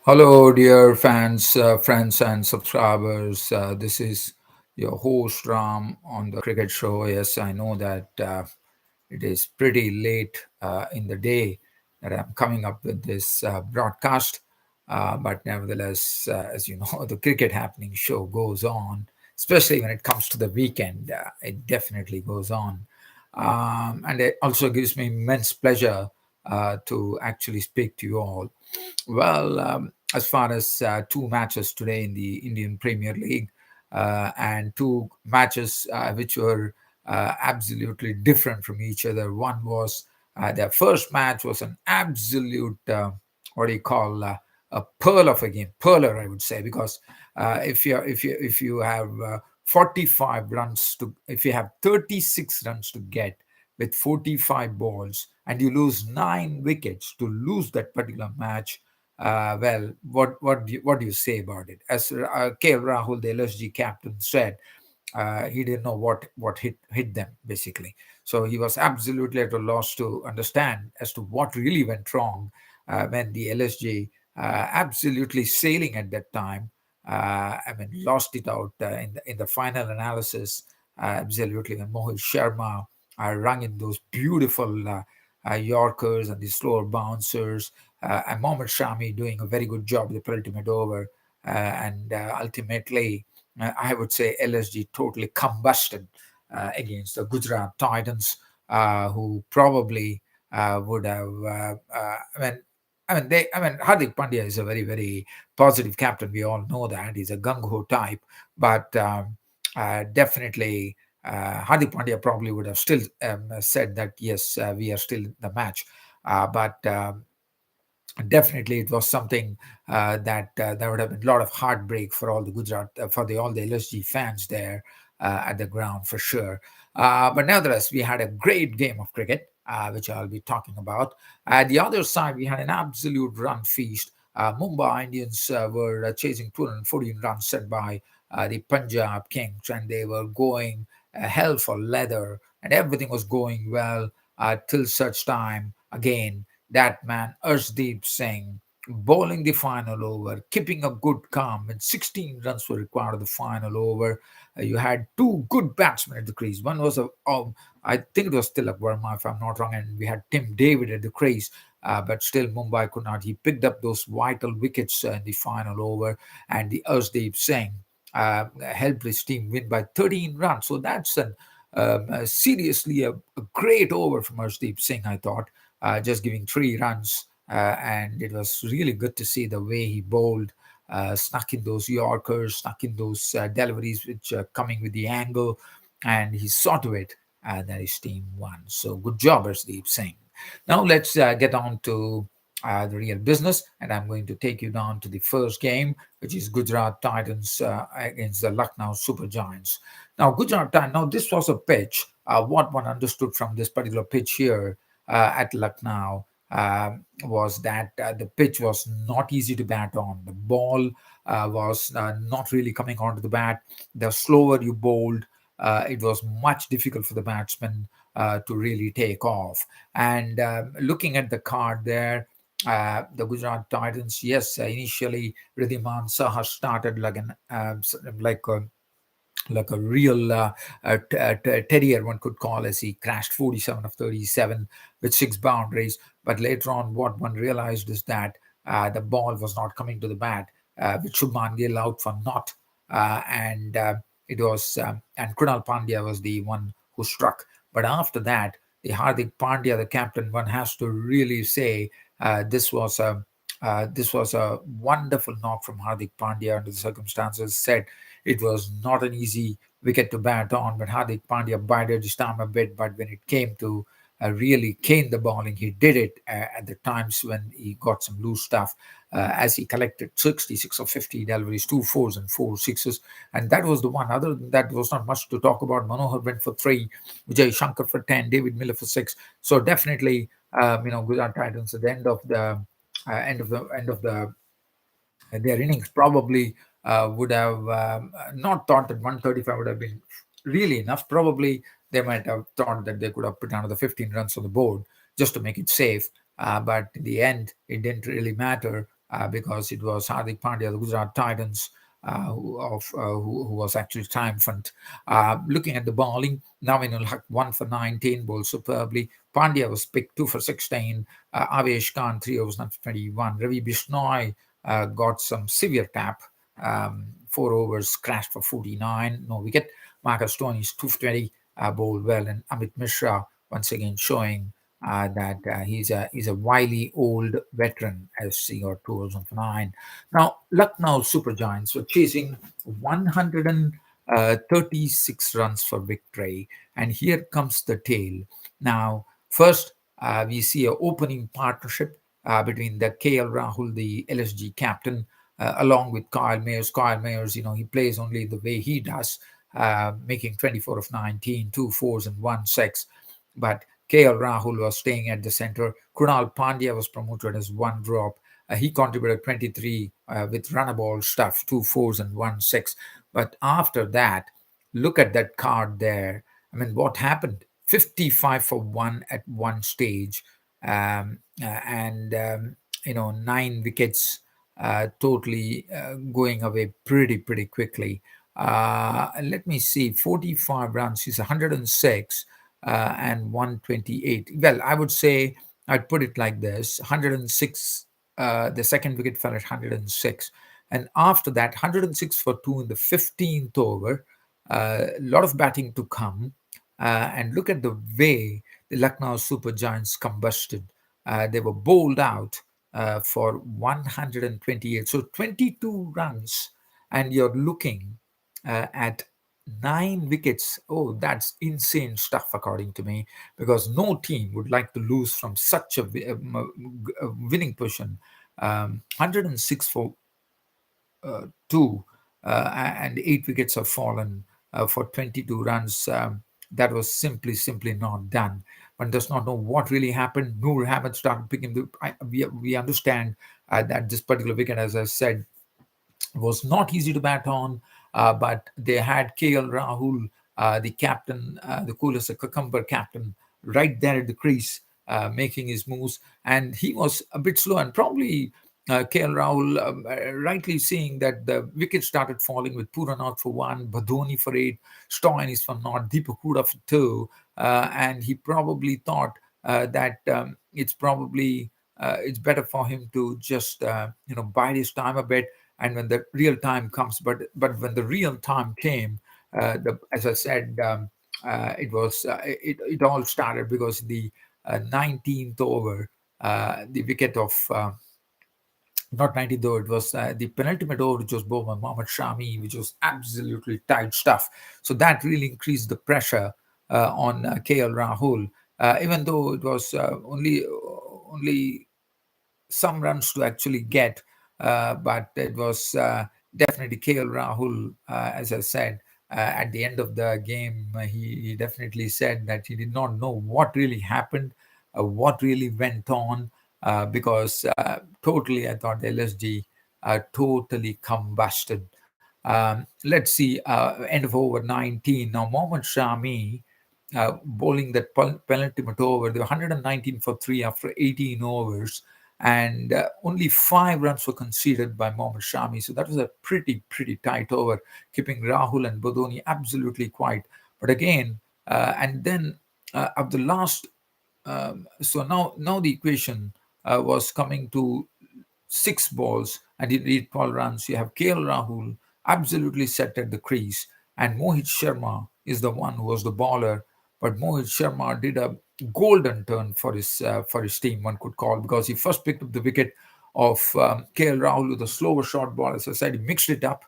Hello, dear fans, friends, and subscribers. This is your host Ram on the Cricket Show. Yes, I know that it is pretty late in the day that I'm coming up with this broadcast, but nevertheless, as you know, the Cricket Happening show goes on, especially when it comes to the weekend. It definitely goes on, and it also gives me immense pleasure to actually speak to you all. Well, as far as two matches today in the Indian Premier League, and two matches which were absolutely different from each other. One was their first match was an absolute what do you call a pearl of a game, pearler I would say, because if you have 45 runs to if you have 36 runs to get with 45 balls and you lose 9 wickets to lose that particular match. Well, what do you say about it? As KL Rahul, the LSG captain, said, he didn't know what hit them basically. So he was absolutely at a loss to understand as to what really went wrong when the LSG absolutely sailing at that time. I mean, lost it out in the final analysis. Absolutely, when Mohit Sharma rung in those beautiful Yorkers and the slower bouncers, and Mohammad Shami doing a very good job with the penultimate over, and ultimately I would say LSG totally combusted against the Gujrat Titans, who probably would have. Hardik Pandya is a very, very positive captain. We all know that he's a gung ho type, but definitely Hardik Pandya probably would have still said that yes, we are still in the match, but. Definitely, it was something that there would have been a lot of heartbreak for all the Gujarat, for the all the LSG fans there at the ground for sure. But nevertheless, we had a great game of cricket, which I'll be talking about. At the other side, we had an absolute run feast. Mumbai Indians were chasing 214 runs set by the Punjab Kings, and they were going hell for leather, and everything was going well till such time again that man Arshdeep Singh bowling the final over, keeping a good calm. When 16 runs were required of the final over, you had two good batsmen at the crease. One was I think it was Tilak Verma, if I'm not wrong, and we had Tim David at the crease. But still, Mumbai could not. He picked up those vital wickets in the final over, and the Arshdeep Singh helped his team win by 13 runs. So that's seriously a great over from Arshdeep Singh, I thought, just giving 3 runs. And it was really good to see the way he bowled, snuck in those Yorkers, snuck in those deliveries which are coming with the angle, and he saw to it that his team won. So good job, Arshdeep Singh. Now let's get on to the real business, and I'm going to take you down to the first game, which is Gujrat Titans against the Lucknow Super Giants. Now, Gujrat Titans, now this was a pitch. What one understood from this particular pitch here at Lucknow was that the pitch was not easy to bat on. The ball was not really coming onto the bat. The slower you bowled, it was much difficult for the batsman to really take off. And looking at the card there, the Gujarat Titans, yes, initially Ridhiman Saha started like a real terrier, one could call, as he crashed 47 of 37 with 6 boundaries. But later on, what one realized is that the ball was not coming to the bat, with Shubman Gill out for naught. And it was, and Krunal Pandya was the one who struck. But after that, the Hardik Pandya, the captain, one has to really say this was a wonderful knock from Hardik Pandya under the circumstances. Said it was not an easy wicket to bat on, but Hardik Pandya bided his time a bit. But when it came to really cane the bowling, he did it at the times when he got some loose stuff, as he collected 66 or 50 deliveries, 2 4s and 4 6s. And that was the one. Other than that, there was not much to talk about. Manohar went for 3, Vijay Shankar for 10, David Miller for 6. So definitely, Gujarat Titans at the end of the their innings probably would have not thought that 135 would have been really enough. Probably they might have thought that they could have put another 15 runs on the board just to make it safe. But in the end, it didn't really matter because it was Hardik Pandya, the Gujarat Titans, who was actually triumphant. Looking at the bowling, Navin ul Haq 1 for 19, bowled superbly. Pandya was picked 2 for 16. Avesh Khan 3 overs, not for 21. Ravi Bishnoi got some severe tap. 4 overs, crashed for 49, no wicket. Marcus Stoneys 2 for 20, bowled well, and Amit Mishra once again showing that he's a wily old veteran as he got 2 overs for 9. Now Lucknow Super Giants were chasing 136 runs for victory, and here comes the tale. Now first we see a opening partnership between the KL Rahul, the LSG captain, along with Kyle Mayers. Kyle Mayers, he plays only the way he does, making 24 of 19, 2 4s and 1 6. But KL Rahul was staying at the center. Krunal Pandya was promoted as one drop. He contributed 23 with runnable stuff, 2 4s and 1 6. But after that, look at that card there. I mean, what happened? 55 for 1 at one stage, and 9 wickets totally going away pretty quickly. Let me see, 45 runs is 106 and 128. Well, I would say I'd put it like this: 106. The second wicket fell at 106, and after that, 106 for 2 in the 15th over. A lot of batting to come, and look at the way the Lucknow Super Giants combusted. They were bowled out for 128. So 22 runs, and you're looking at 9 wickets. Oh, that's insane stuff, according to me, because no team would like to lose from such a winning position. 106 for 2, and 8 wickets have fallen for 22 runs. That was simply not done. One does not know what really happened. Noor Ahmed started picking we understand that this particular wicket, as I said, was not easy to bat on, but they had KL Rahul, the captain, the cool as a cucumber captain, right there at the crease, making his moves. And he was a bit slow, and probably KL Rahul rightly seeing that the wickets started falling with Puran out for 1, Badoni for 8, Stoinis for naught, Deepak Huda for 2, and he probably thought that it's better for him to just bide his time a bit, and when the real time comes. But when the real time came, as I said, it all started because the 19th over, the wicket of not 19th over, it was the penultimate over, which was bowled by Mohammad Shami, which was absolutely tight stuff. So that really increased the pressure on KL Rahul, even though it was only some runs to actually get, but it was definitely KL Rahul, as I said, at the end of the game, he definitely said that he did not know what really happened, what really went on, because totally, I thought the LSG totally combusted. Let's see, end of over 19. Now, Mohammad Shami bowling that penultimate over, they were 119 for 3 after 18 overs, and only 5 runs were conceded by Mohammad Shami. So that was a pretty tight over, keeping Rahul and Bodoni absolutely quiet. But again, and then of the last, so now the equation was coming to 6 balls and he need 12 runs. You have KL Rahul absolutely set at the crease, and Mohit Sharma is the one who was the bowler. But Mohit Sharma did a golden turn for his team, one could call, because he first picked up the wicket of KL Rahul with a slower short ball. As I said, he mixed it up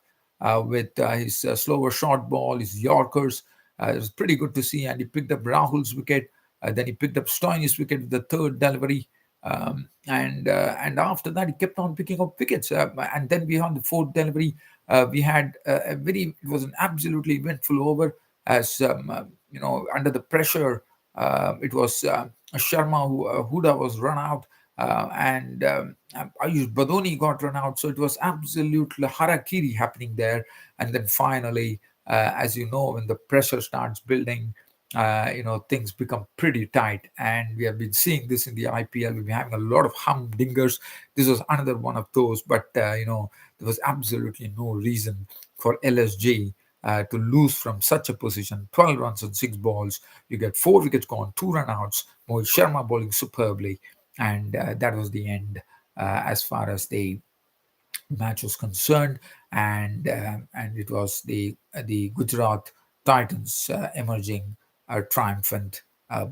with his slower short ball, his Yorkers. It was pretty good to see, and he picked up Rahul's wicket. Then he picked up Stoinis' wicket with the third delivery. And after that, he kept on picking up wickets. And then beyond the fourth delivery, we had it was an absolutely eventful over, as under the pressure, it was Sharma Huda was run out, and Ayush Badoni got run out. So it was absolute harakiri happening there. And then finally, as you know, when the pressure starts building, things become pretty tight. And we have been seeing this in the IPL. We've been having a lot of humdingers. This was another one of those, but there was absolutely no reason for LSG to lose from such a position. 12 runs on 6 balls. You get 4 wickets gone, 2 run outs. Mohit Sharma bowling superbly, and that was the end as far as the match was concerned, and it was the Gujarat Titans emerging triumphant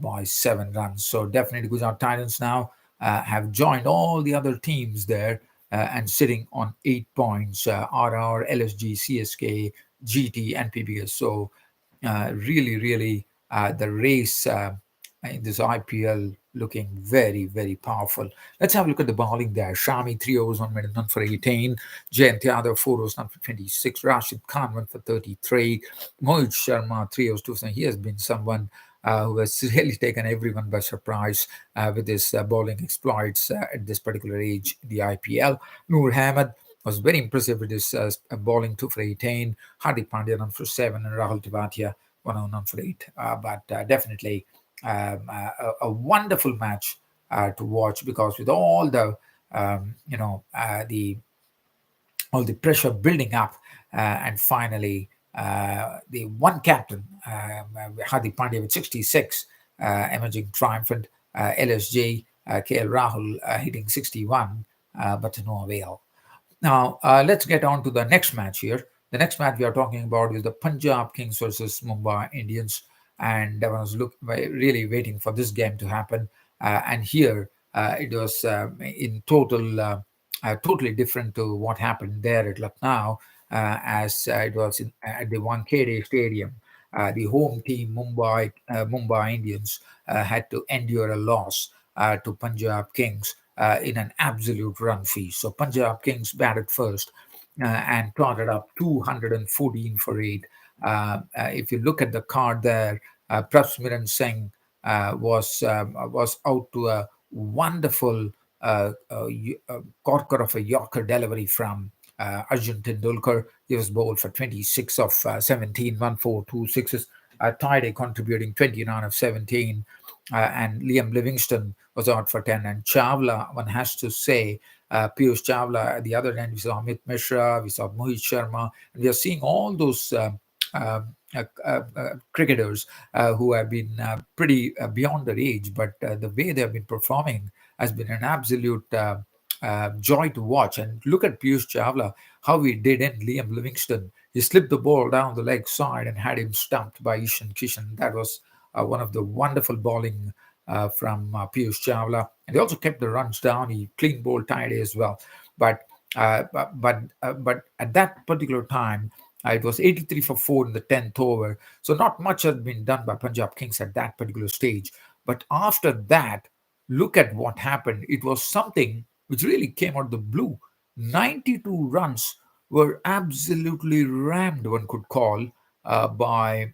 by 7 runs. So definitely, Gujarat Titans now have joined all the other teams there and sitting on 8 points. RR, LSG, CSK, GT, and PBS. So really, really, the race in this IPL looking very, very powerful. Let's have a look at the bowling there. Shami, 3 overs, 1 minute, none for 18. Jayant Yadav, 4 overs, none for 26. Rashid Khan, 1 for 33. Mohit Sharma, 3 overs, 2 for. He has been someone who has really taken everyone by surprise with his bowling exploits at this particular age in the IPL. Noor Ahmed was very impressive with his bowling, 2 for 18. Hardik Pandya, 1 for 7. And Rahul Tewatia, 1 for 8. But definitely a wonderful match to watch, because with um, you know the all the pressure building up, and finally the one captain, Hardik Pandya with 66, emerging triumphant. LSJ, KL Rahul hitting 61, but to no avail. Now, let's get on to the next match here. The next match we are talking about is the Punjab Kings versus Mumbai Indians. And I was really waiting for this game to happen. And here it was in totally different to what happened there at Lucknow, as it was at the Wankhede Stadium. The home team, Mumbai Indians, had to endure a loss to Punjab Kings in an absolute run feast. So Punjab Kings batted first and trotted up 214 for 8. If you look at the card there, Prabsmiran Singh was out to a wonderful corker of a Yorker delivery from Arjun Tendulkar. He was bowled for 26 of 17, 1 4, 2 sixes. Tide contributing 29 of 17. And Liam Livingston was out for 10. And Chawla, one has to say, Piyush Chawla, at the other end, we saw Amit Mishra, we saw Mohit Sharma, and we are seeing all those uh, cricketers who have been pretty beyond their age, but the way they have been performing has been an absolute joy to watch. And look at Piyush Chawla, how he did in Liam Livingston. He slipped the ball down the leg side and had him stumped by Ishan Kishan. That was one of the wonderful bowling from Piyush Chawla. And he also kept the runs down. He clean bowled tidy as well. But but at that particular time, it was 83 for 4 in the 10th over. So not much had been done by Punjab Kings at that particular stage. But after that, look at what happened. It was something which really came out of the blue. 92 runs were absolutely rammed, one could call, by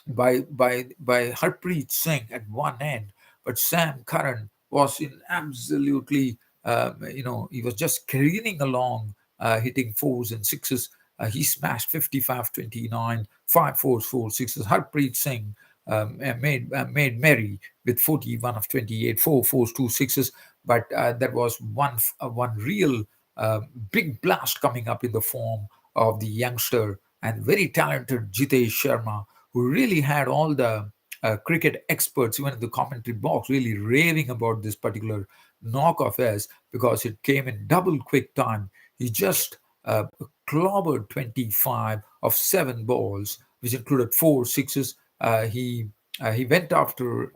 by Harpreet Singh at one end, but Sam Curran was in absolutely, he was just careening along, hitting fours and sixes. He smashed 55, 29, 5 fours, 4 sixes. Harpreet Singh made merry with 41 of 28, 4 fours, 2 sixes. But there was one real big blast coming up in the form of the youngster and very talented Jitesh Sharma, who really had all the cricket experts, even in the commentary box, really raving about this particular knock of his, because it came in double quick time. He just clobbered 25 of 7 balls, which included 4 sixes. He went after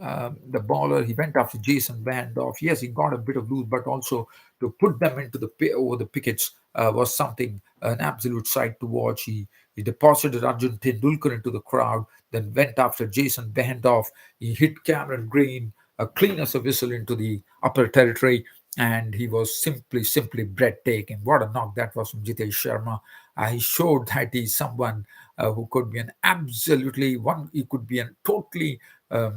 the bowler. He went after Jason Bandoff. Yes, he got a bit of loose, but also to put them into over the pickets was something, an absolute sight to watch. He deposited Arjun Tendulkar into the crowd, then went after Jason Bandoff. He hit Cameron Green clean as a whistle into the upper territory, and he was simply breathtaking. What a knock that was from Jitesh Sharma. He showed that he's someone who could be an absolutely one. He could be a totally a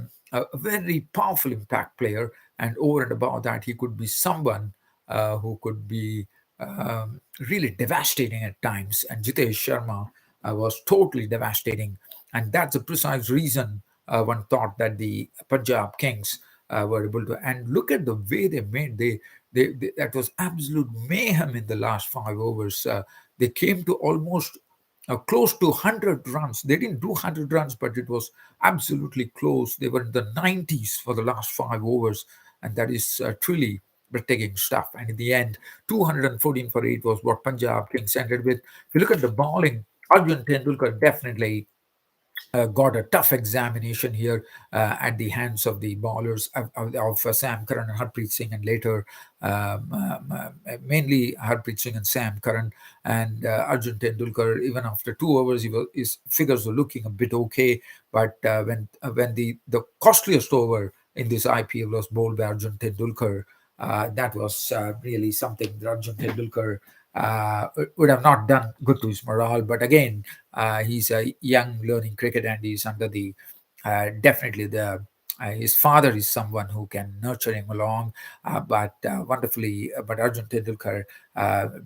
very powerful impact player, and over and above that, he could be someone who could be really devastating at times. And Jitesh Sharma was totally devastating, and that's the precise reason one thought that the Punjab Kings were able to. And look at the way they made. They that was absolute mayhem in the last 5 overs. They came to almost close to 100 runs. They didn't do 100 runs, but it was absolutely close. They were in the 90s for the last 5 overs, and that is truly breathtaking stuff. And in the end, 214 for 8 was what Punjab Kings ended with. If you look at the bowling, Arjun Tendulkar definitely got a tough examination here at the hands of the bowlers of Sam Curran and Harpreet Singh, and later mainly Harpreet Singh and Sam Curran. And Arjun Tendulkar, even after 2 overs, his figures were looking a bit okay. But when the costliest over in this IPL was bowled by Arjun Tendulkar, that was really something that Arjun Tendulkar would have not done good to his morale. But again, he's a young learning cricket, and he's under the definitely the his father is someone who can nurture him along, but wonderfully. But Arjun Tendulkar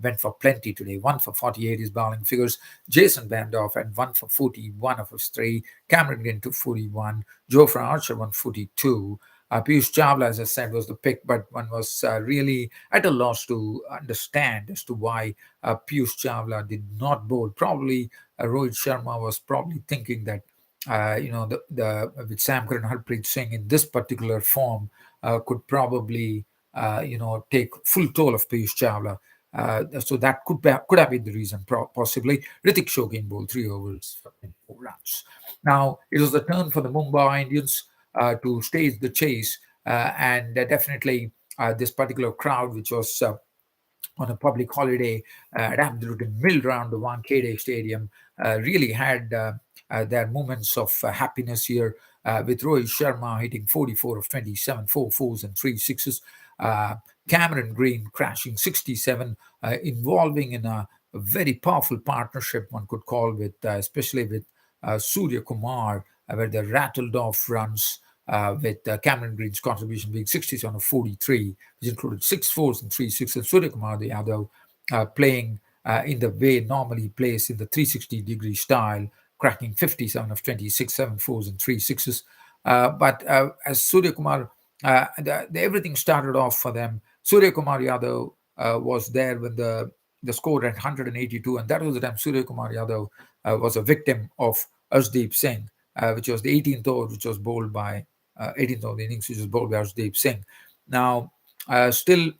went for plenty today. 1 for 48 his bowling figures. Jason Bandorf had 1 for 41 of his three. Cameron Green 241. Jofra Archer 142. Piyush Chawla, as I said, was the pick, but one was really at a loss to understand as to why Piyush Chawla did not bowl. Probably Rohit Sharma was probably thinking that the with Sam Curran, Harpreet Singh in this particular form could probably take full toll of Piyush Chawla. So that could have been the reason, possibly. Ritik Shogin bowled 3 overs for 4 runs. Now it was the turn for the Mumbai Indians to stage the chase, and definitely this particular crowd, which was on a public holiday at absolutely milled around the Wankhede Stadium, really had their moments of happiness here, with Rohit Sharma hitting 44 of 27, 4 fours and 3 sixes. Uh, Cameron Green crashing 67, involving in a very powerful partnership, one could call, with especially with Surya Kumar, where they rattled off runs. With Cameron Green's contribution being 67 of 43, which included 6 fours and 3 sixes. Surya Kumar Yadav playing in the way normally he plays in the 360-degree style, cracking 57 of 26, 7 fours and 3 sixes. But as Surya Kumar, everything started off for them. Surya Kumar Yadav was there when the score at 182, and that was the time Surya Kumar Yadav was a victim of Arshdeep Singh, which was the 18th over, which was bowled by 18th over the innings, which was bowled by Arshdeep Singh. Now, still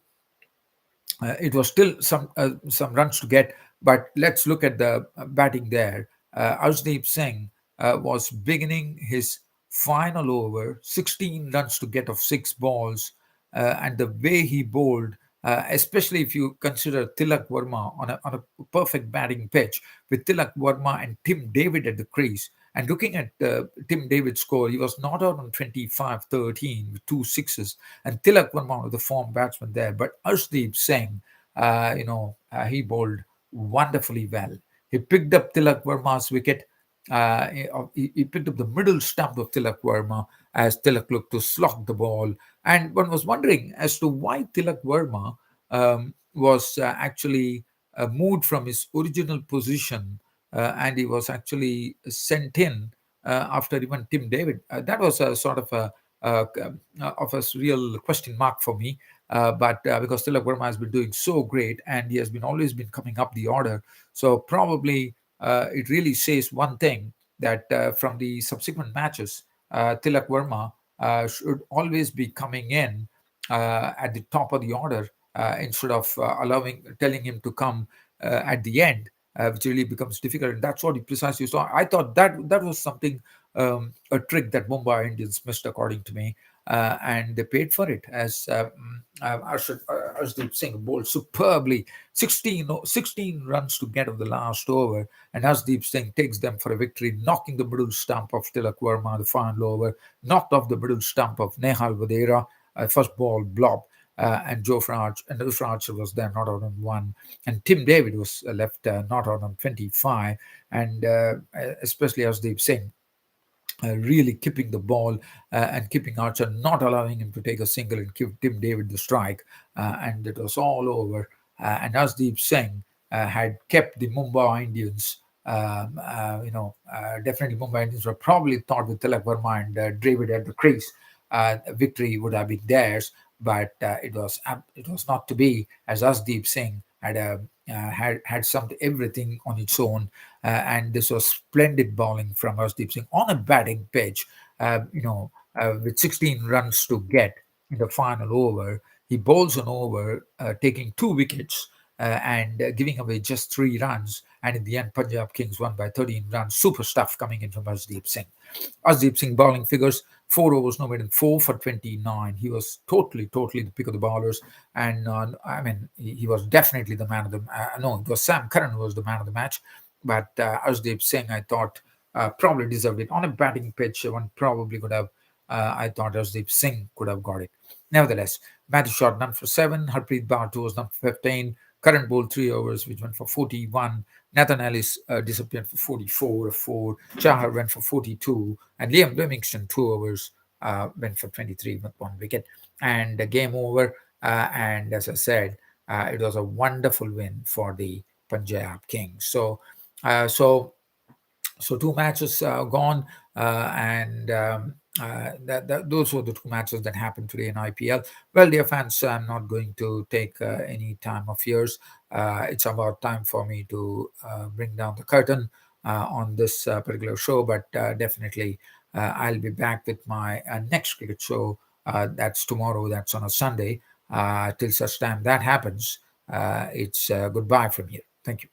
it was still some runs to get, but let's look at the batting there. Arshdeep Singh was beginning his final over, 16 runs to get of 6 balls, and the way he bowled, especially if you consider Tilak Verma on a perfect batting pitch with Tilak Verma and Tim David at the crease. And looking at Tim David's score, he was not out on 25-13 with 2 sixes, and Tilak Verma was the form batsman there. But Arshdeep Singh, he bowled wonderfully well. He picked up Tilak Verma's wicket. He picked up the middle stump of Tilak Verma as Tilak looked to slot the ball. And one was wondering as to why Tilak Verma was actually moved from his original position, and he was actually sent in after even Tim David. That was a sort of a real question mark for me. But because Tilak Verma has been doing so great, and he has been always been coming up the order, so probably it really says one thing, that from the subsequent matches, Tilak Verma should always be coming in at the top of the order, instead of telling him to come at the end, which really becomes difficult. And that's what he precisely saw. I thought that was something, a trick that Mumbai Indians missed, according to me. And they paid for it, as Arshdeep Singh bowled superbly. 16 runs to get of the last over, and Arshdeep Singh takes them for a victory, knocking the middle stump of Tilak Verma, the final over, knocked off the middle stump of Nehal Vadera, first ball blob, and Jofra Archer was there, not out on 1, and Tim David was left not out on 25, and especially Arshdeep Singh really keeping the ball and keeping Archer, not allowing him to take a single, and give Tim David the strike, and it was all over. And Asdeep Singh had kept the Mumbai Indians Definitely Mumbai Indians were probably thought with Tilak Verma and Dravid at the crease, victory would have been theirs. But it was not to be, as Asdeep Singh had some everything on its own, and this was splendid bowling from Asdeep Singh on a batting pitch. With 16 runs to get in the final over, he bowls an over, taking 2 wickets and giving away just 3 runs. And in the end, Punjab Kings won by 13 runs. Super stuff coming in from Asdeep Singh. Asdeep Singh bowling figures: 4 overs, no more than 4 for 29. He was totally the pick of the bowlers, and I mean he was definitely the man of the. No, it was Sam Curran who was the man of the match, but Asdeep Singh, I thought, probably deserved it on a batting pitch. One probably could have. I thought Asdeep Singh could have got it. Nevertheless, Matthew shot none for 7. Harpreet Baatu was none for 15. Current bowled 3 overs, which went for 41. Nathan Ellis disappeared for 44 of 4. Chahar went for 42. And Liam Livingston, 2 overs, went for 23 with 1 wicket. And the game over. And as I said, it was a wonderful win for the Punjab Kings. So 2 matches gone, and those were the 2 matches that happened today in IPL. Well, dear fans, I'm not going to take any time of yours. It's about time for me to bring down the curtain on this particular show, but definitely I'll be back with my next cricket show. That's tomorrow, that's on a Sunday. Till such time that happens, it's goodbye from here. Thank you.